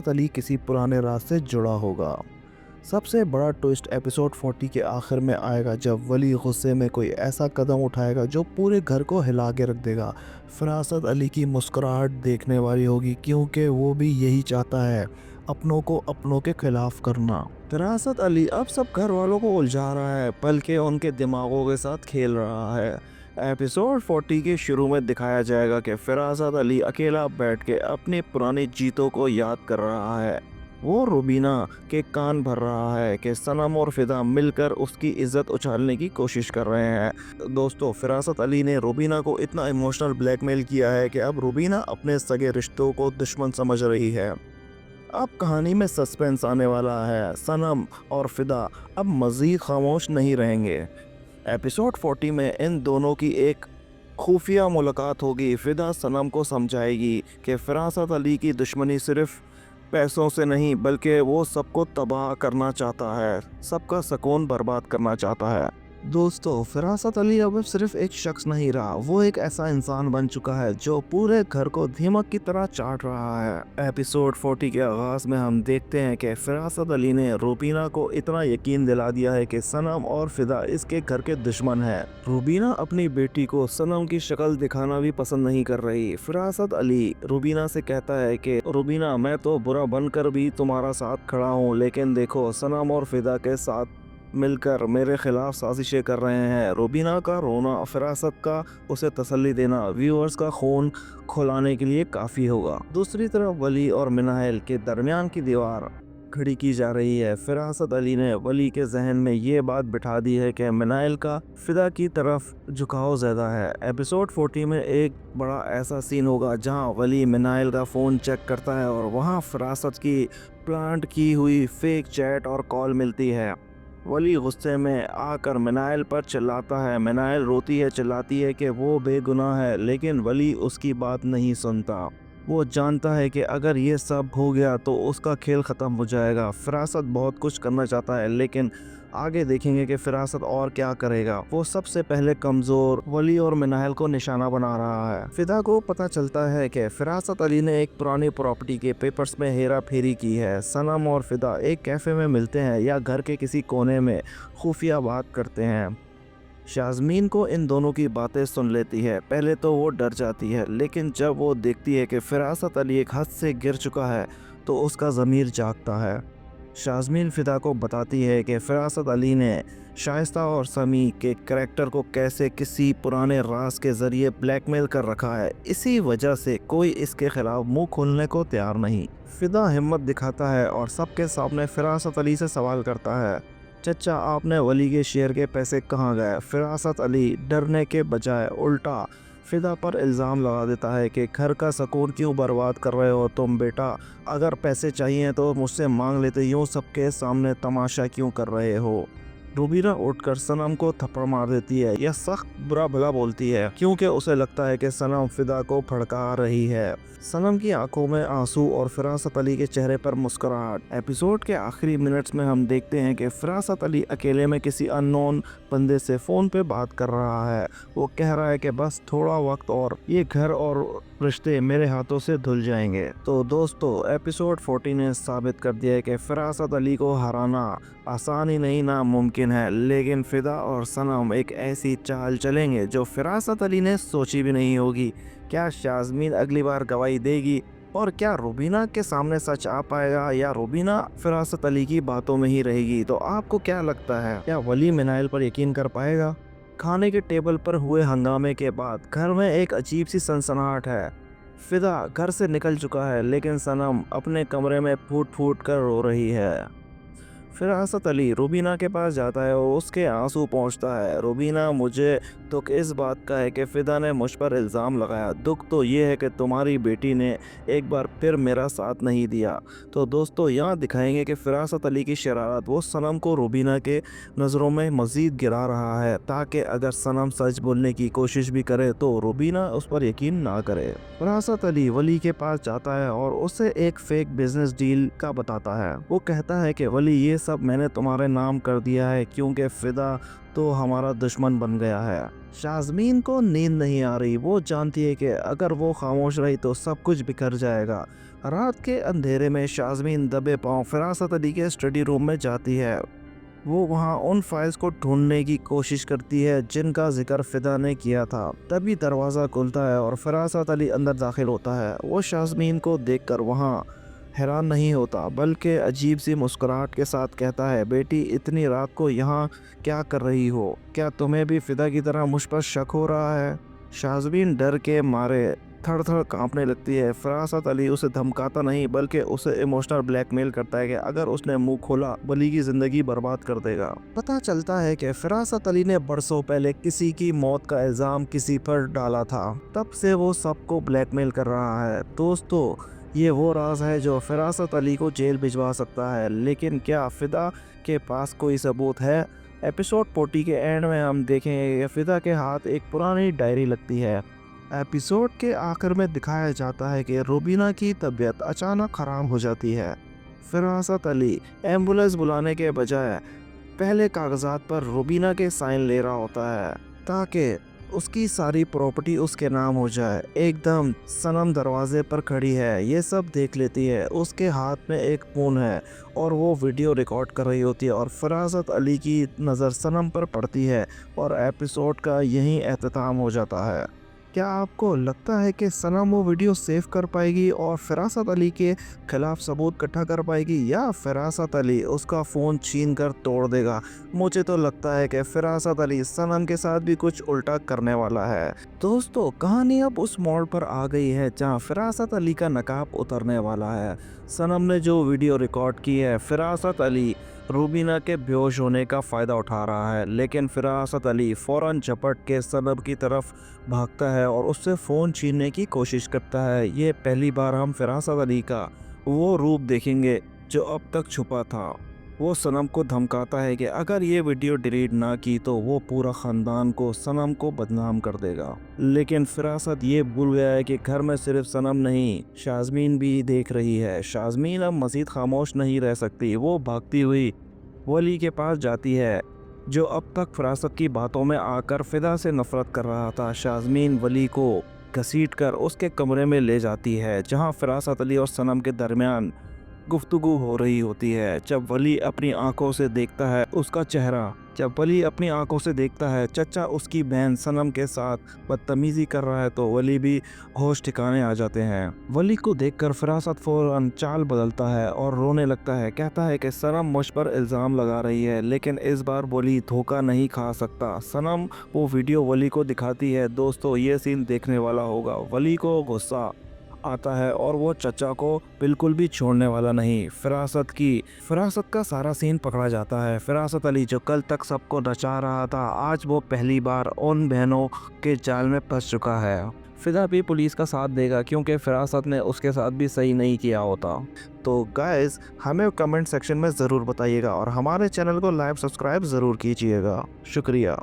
अली किसी पुराने राज से जुड़ा होगा। सबसे बड़ा ट्विस्ट एपिसोड 40 के आखिर में आएगा जब वली गुस्से में कोई ऐसा कदम उठाएगा जो पूरे घर को हिला के रख देगा। फरासत अली की मुस्कुराहट देखने वाली होगी क्योंकि वो भी यही चाहता है, अपनों को अपनों के खिलाफ करना। फरासत अली अब सब घर वालों को उलझा रहा है, बल्कि उनके दिमागों के साथ खेल रहा है। एपिसोड 40 के शुरू में दिखाया जाएगा कि फरासत अली अकेला बैठ के अपनी पुरानी जीतों को याद कर रहा है। वो रुबीना के कान भर रहा है कि सनम और फिदा मिलकर उसकी इज्जत उछालने की कोशिश कर रहे हैं। दोस्तों, फरासत अली ने रुबीना को इतना इमोशनल ब्लैकमेल किया है कि अब रुबीना अपने सगे रिश्तों को दुश्मन समझ रही है। अब कहानी में सस्पेंस आने वाला है। सनम और फिदा अब मज़ीद खामोश नहीं रहेंगे। एपिसोड 40 में इन दोनों की एक खुफिया मुलाकात होगी। फिदा सनम को समझाएगी कि फरासत अली की दुश्मनी सिर्फ पैसों से नहीं बल्कि वो सबको तबाह करना चाहता है, सबका सुकून बर्बाद करना चाहता है। दोस्तों, फरासत अली अब सिर्फ एक शख्स नहीं रहा, वो एक ऐसा इंसान बन चुका है जो पूरे घर को दीमक की तरह चाट रहा है। एपिसोड 40 के आगाज में हम देखते हैं कि फरासत अली ने रुबीना को इतना यकीन दिला दिया है कि सनम और फिदा इसके घर के दुश्मन हैं। रुबीना अपनी बेटी को सनम की शक्ल दिखाना भी पसंद नहीं कर रही। फरासत अली रुबीना से कहता है कि रुबीना, मैं तो बुरा बनकर भी तुम्हारा साथ खड़ा हूँ, लेकिन देखो सनम और फिदा के साथ मिलकर मेरे खिलाफ साजिशें कर रहे हैं। रुबीना का रोना, फरासत का उसे तसल्ली देना व्यूअर्स का खून खुलाने के लिए काफ़ी होगा। दूसरी तरफ वली और मिनाइल के दरमियान की दीवार खड़ी की जा रही है। फरासत अली ने वली के जहन में ये बात बिठा दी है कि मिनाइल का फिदा की तरफ झुकाव ज़्यादा है। एपिसोड 40 में एक बड़ा ऐसा सीन होगा जहां वली मिनाइल का फ़ोन चेक करता है और वहां फरासत की प्लांट की हुई फेक चैट और कॉल मिलती है। वली गुस्से में आकर मिनाइल पर चिल्लाता है। मिनाइल रोती है, चिल्लाती है कि वो बेगुनाह है, लेकिन वली उसकी बात नहीं सुनता। वो जानता है कि अगर ये सब हो गया तो उसका खेल ख़त्म हो जाएगा। फरासत बहुत कुछ करना चाहता है, लेकिन आगे देखेंगे कि फरासत और क्या करेगा। वो सबसे पहले कमज़ोर वली और मिनाइल को निशाना बना रहा है। फिदा को पता चलता है कि फरासत अली ने एक पुरानी प्रॉपर्टी के पेपर्स में हेरा फेरी की है। सनम और फिदा एक कैफ़े में मिलते हैं या घर के किसी कोने में खुफिया बात करते हैं। शाज़मीन को इन दोनों की बातें सुन लेती है। पहले तो वो डर जाती है, लेकिन जब वो देखती है कि फरासत अली एक हद से गिर चुका है तो उसका ज़मीर जागता है। शाज़मीन फ़िदा को बताती है कि फरासत अली ने शाइस्ता और समी के करैक्टर को कैसे किसी पुराने राज के ज़रिए ब्लैकमेल कर रखा है। इसी वजह से कोई इसके ख़िलाफ़ मुंह खोलने को तैयार नहीं। फ़िदा हिम्मत दिखाता है और सबके सामने फरासत अली से सवाल करता है, चचा, आपने वली के शेयर के पैसे कहाँ गए? फरासत अली डरने के बजाय उल्टा फिदा पर इल्ज़ाम लगा देता है कि घर का सुकून क्यों बर्बाद कर रहे हो तुम बेटा? अगर पैसे चाहिए तो मुझसे मांग लेते, यूँ सबके सामने तमाशा क्यों कर रहे हो? रुबीना उठकर सनम को थप्पड़ मार देती है या सख्त बुरा भला बोलती है क्योंकि उसे लगता है कि सनम फिदा को भड़का रही है। सनम की आंखों में आंसू और फरासत अली के चेहरे पर मुस्कुराहट। एपिसोड के आखिरी मिनट्स में हम देखते हैं कि फरासत अली अकेले में किसी अननोन बंदे से फ़ोन पे बात कर रहा है। वो कह रहा है कि बस थोड़ा वक्त और ये घर और रिश्ते मेरे हाथों से धुल जाएंगे। तो दोस्तों, एपिसोड 40 ने साबित कर दिया है कि फरासत अली को हराना आसान ही नहीं, नामुमकिन है। लेकिन फिदा और सनम एक ऐसी चाल चलेंगे जो फरासत अली ने सोची भी नहीं होगी। क्या शाज़मीन अगली बार गवाही देगी? और क्या रुबीना के सामने सच आ पाएगा या रुबीना फरासत अली की बातों में ही रहेगी? तो आपको क्या लगता है, क्या वली मिनाइल पर यकीन कर पाएगा? खाने के टेबल पर हुए हंगामे के बाद घर में एक अजीब सी सनसनाहट है। फिदा घर से निकल चुका है, लेकिन सनम अपने कमरे में फूट फूट कर रो रही है। फरासत अली रुबीना के पास जाता है और उसके आंसू पहुंचता है। रुबीना, मुझे दुख इस बात का है कि फ़िदा ने मुझ पर इल्ज़ाम लगाया। दुख तो ये है कि तुम्हारी बेटी ने एक बार फिर मेरा साथ नहीं दिया। तो दोस्तों, यहाँ दिखाएंगे कि फरासत अली की शरारत वो सनम को रुबीना के नज़रों में मज़ीद गिरा रहा है, ताकि अगर सनम सच बोलने की कोशिश भी करे तो रुबीना उस पर यकीन ना करे। फरासत अली वली के पास जाता है और उसे एक फ़ेक बिजनेस डील का बताता है। वो कहता है कि वली, ये सब मैंने तुम्हारे नाम कर दिया है क्योंकि फिदा तो हमारा दुश्मन बन गया है। शाज़मीन को नींद नहीं आ रही। वो जानती है कि अगर वो खामोश रही तो सब कुछ बिखर जाएगा। रात के अंधेरे में शाज़मीन दबे पांव फ़िरासत अली के स्टडी रूम में जाती है। वो वहाँ उन फाइल्स को ढूंढने की कोशिश करती है जिनका जिक्र फ़िदा ने किया था। तभी दरवाज़ा खुलता है और फ़िरासत अली अंदर दाखिल होता है। वो शाज़मीन को देखकर वहाँ हैरान नहीं होता बल्कि अजीब सी मुस्कुराहट के साथ कहता है, बेटी इतनी रात को यहाँ क्या कर रही हो? क्या तुम्हें भी फ़िदा की तरह मुझ पर शक हो रहा है? शाज़मीन डर के मारे थर-थर काँपने लगती है। फ़िरासत अली उसे धमकाता नहीं बल्कि उसे इमोशनल ब्लैकमेल करता है कि अगर उसने मुँह खोला वली की ज़िंदगी बर्बाद कर देगा। पता चलता है कि फ़िरासत अली ने बरसों पहले किसी की मौत का इल्ज़ाम किसी पर डाला था। तब से वो सबको ब्लैकमेल कर रहा है। दोस्तों, ये वो राज है जो फ़िरासत अली को जेल भिजवा सकता है, लेकिन क्या फ़िदा के पास कोई सबूत है? एपिसोड 40 के एंड में हम देखेंगे कि फ़िदा के हाथ एक पुरानी डायरी लगती है। एपिसोड के आखिर में दिखाया जाता है कि रूबीना की तबीयत अचानक ख़राब हो जाती है। फ़िरासत अली एम्बुलेंस बुलाने के बजाय पहले कागजात पर रूबीना के साइन ले रहा होता है ताकि उसकी सारी प्रॉपर्टी उसके नाम हो जाए। एकदम सनम दरवाजे पर खड़ी है, ये सब देख लेती है। उसके हाथ में एक फ़ोन है और वो वीडियो रिकॉर्ड कर रही होती है और फ़िरासत अली की नज़र सनम पर पड़ती है और एपिसोड का यहीं एख्तिताम हो जाता है। क्या आपको लगता है कि सनम वो वीडियो सेव कर पाएगी और फ़िरासत अली के खिलाफ सबूत इकट्ठा कर पाएगी, या फ़िरासत अली उसका फ़ोन छीन कर तोड़ देगा? मुझे तो लगता है कि फ़िरासत अली सनम के साथ भी कुछ उल्टा करने वाला है। दोस्तों, कहानी अब उस मोड़ पर आ गई है जहां फ़िरासत अली का नकाब उतरने वाला है। सनम ने जो वीडियो रिकॉर्ड की है, फ़िरासत अली रूबीना के बेहोश होने का फ़ायदा उठा रहा है, लेकिन फ़िरासत अली फ़ौरन झपट के सनम की तरफ भागता है और उससे फ़ोन छीनने की कोशिश करता है। ये पहली बार हम फ़िरासत अली का वो रूप देखेंगे जो अब तक छुपा था। वो सनम को धमकाता है कि अगर ये वीडियो डिलीट ना की तो वो पूरा ख़ानदान को सनम को बदनाम कर देगा। लेकिन फ़िरासत ये भूल गया है कि घर में सिर्फ सनम नहीं, शाज़मीन भी देख रही है। शाज़मीन अब मज़ीद खामोश नहीं रह सकती। वो भागती हुई वली के पास जाती है जो अब तक फ़िरासत की बातों में आकर फ़िदा से नफ़रत कर रहा था। शाज़मीन वली को घसीटकर उसके कमरे में ले जाती है जहां फ़िरासत अली और सनम के दरमियान गुफ्तगू हो रही होती है। जब वली अपनी आंखों से देखता है चचा उसकी बहन सनम के साथ बदतमीज़ी कर रहा है तो वली भी होश ठिकाने आ जाते हैं। वली को देखकर फ़िरासत फ़ौरन चाल बदलता है और रोने लगता है। कहता है कि सनम मुझ पर इल्ज़ाम लगा रही है, लेकिन इस बार वली धोखा नहीं खा सकता। सनम वो वीडियो वली को दिखाती है। दोस्तों, ये सीन देखने वाला होगा। वली को गुस्सा आता है और वो चचा को बिल्कुल भी छोड़ने वाला नहीं। फ़िरासत का सारा सीन पकड़ा जाता है। फ़िरासत अली जो कल तक सबको नचा रहा था, आज वो पहली बार उन बहनों के जाल में फंस चुका है। फ़िदा भी पुलिस का साथ देगा क्योंकि फ़िरासत ने उसके साथ भी सही नहीं किया होता। तो गाइस, हमें कमेंट सेक्शन में ज़रूर बताइएगा और हमारे चैनल को लाइक सब्सक्राइब ज़रूर कीजिएगा। शुक्रिया।